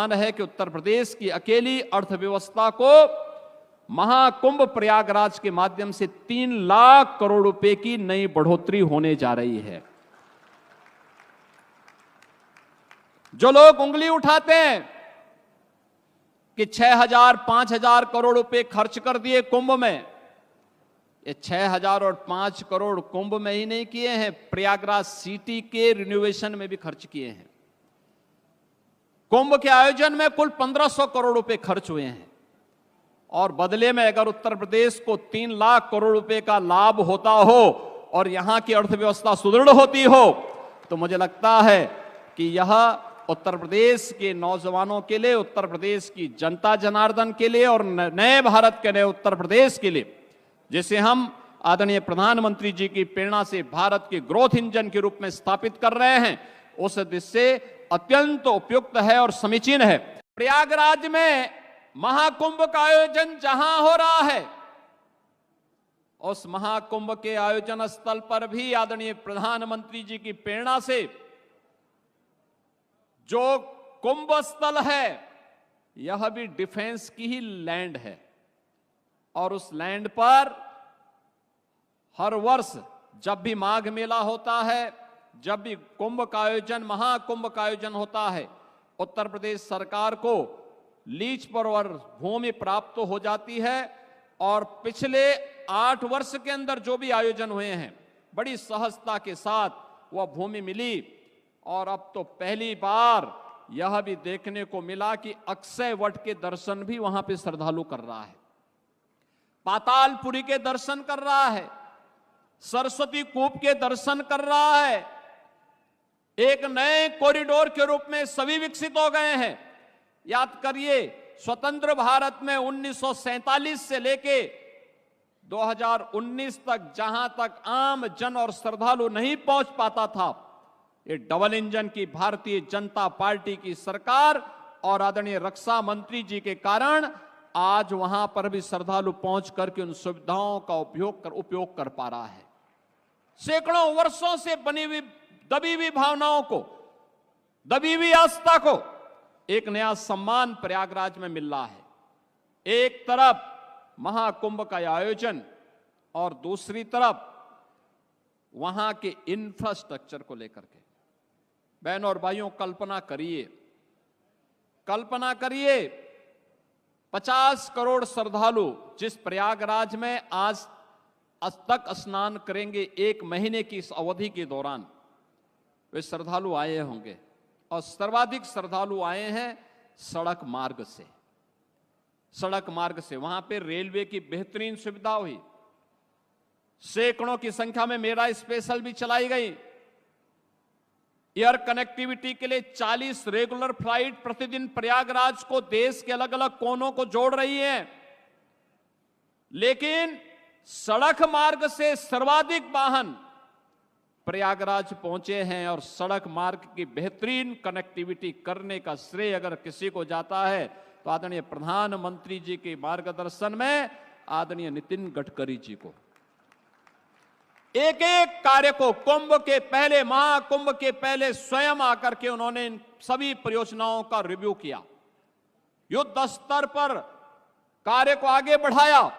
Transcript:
अनुमान है कि उत्तर प्रदेश की अकेली अर्थव्यवस्था को महाकुंभ प्रयागराज के माध्यम से 3 लाख करोड़ रुपए की नई बढ़ोतरी होने जा रही है। जो लोग उंगली उठाते हैं कि 6,000 5,000 करोड़ रुपए खर्च कर दिए कुंभ में, ये 6,000 और 5 करोड़ कुंभ में ही नहीं किए हैं, प्रयागराज सिटी के रिनोवेशन में भी खर्च किए हैं। कुंभ के आयोजन में कुल 1,500 करोड़ रुपए खर्च हुए हैं और बदले में अगर उत्तर प्रदेश को 3 लाख करोड़ रुपए का लाभ होता हो और यहां की अर्थव्यवस्था सुदृढ़ होती हो तो मुझे लगता है कि यह उत्तर प्रदेश के नौजवानों के लिए, उत्तर प्रदेश की जनता जनार्दन के लिए और नए भारत के नए उत्तर प्रदेश के लिए, जिसे हम आदरणीय प्रधानमंत्री जी की प्रेरणा से भारत के ग्रोथ इंजन के रूप में स्थापित कर रहे हैं, उस दृष्टि से अत्यंत उपयुक्त है और समीचीन है। प्रयागराज में महाकुंभ का आयोजन जहां हो रहा है, उस महाकुंभ के आयोजन स्थल पर भी आदरणीय प्रधानमंत्री जी की प्रेरणा से जो कुंभ स्थल है यह भी डिफेंस की ही लैंड है और उस लैंड पर हर वर्ष जब भी माघ मेला होता है, जब भी कुंभ का आयोजन, महाकुंभ का आयोजन होता है, उत्तर प्रदेश सरकार को लीज पर और भूमि प्राप्त हो जाती है और पिछले 8 वर्ष के अंदर जो भी आयोजन हुए हैं बड़ी सहजता के साथ वह भूमि मिली और अब तो पहली बार यह भी देखने को मिला कि अक्षय वट के दर्शन भी वहां पे श्रद्धालु कर रहा है, पातालपुरी के दर्शन कर रहा है, सरस्वती कूप के दर्शन कर रहा है। एक नए कॉरिडोर के रूप में सभी विकसित हो गए हैं। याद करिए, स्वतंत्र भारत में 1947 से लेके 2019 तक जहां तक आम जन और श्रद्धालु नहीं पहुंच पाता था, ये डबल इंजन की भारतीय जनता पार्टी की सरकार और आदरणीय रक्षा मंत्री जी के कारण आज वहां पर भी श्रद्धालु पहुंच करके उन सुविधाओं का उपयोग कर पा रहा है। सैकड़ों वर्षों से बनी हुई दबी हुई भावनाओं को, दबी हुई आस्था को एक नया सम्मान प्रयागराज में मिल रहा है। एक तरफ महाकुंभ का आयोजन और दूसरी तरफ वहां के इंफ्रास्ट्रक्चर को लेकर के। बहनों और भाइयों, कल्पना करिए 50 करोड़ श्रद्धालु जिस प्रयागराज में आज तक स्नान करेंगे, 1 महीने की इस अवधि के दौरान वे श्रद्धालु आए होंगे और सर्वाधिक श्रद्धालु आए हैं सड़क मार्ग से। वहां पे रेलवे की बेहतरीन सुविधा हुई, सैकड़ों की संख्या में मेरा स्पेशल भी चलाई गई। एयर कनेक्टिविटी के लिए 40 रेगुलर फ्लाइट प्रतिदिन प्रयागराज को देश के अलग अलग कोनों को जोड़ रही हैं। लेकिन सड़क मार्ग से सर्वाधिक वाहन प्रयागराज पहुंचे हैं और सड़क मार्ग की बेहतरीन कनेक्टिविटी करने का श्रेय अगर किसी को जाता है तो आदरणीय प्रधानमंत्री जी के मार्गदर्शन में आदरणीय नितिन गडकरी जी को। एक एक कार्य को कुंभ के पहले, महाकुंभ के पहले स्वयं आकर के उन्होंने इन सभी परियोजनाओं का रिव्यू किया, युद्ध स्तर पर कार्य को आगे बढ़ाया।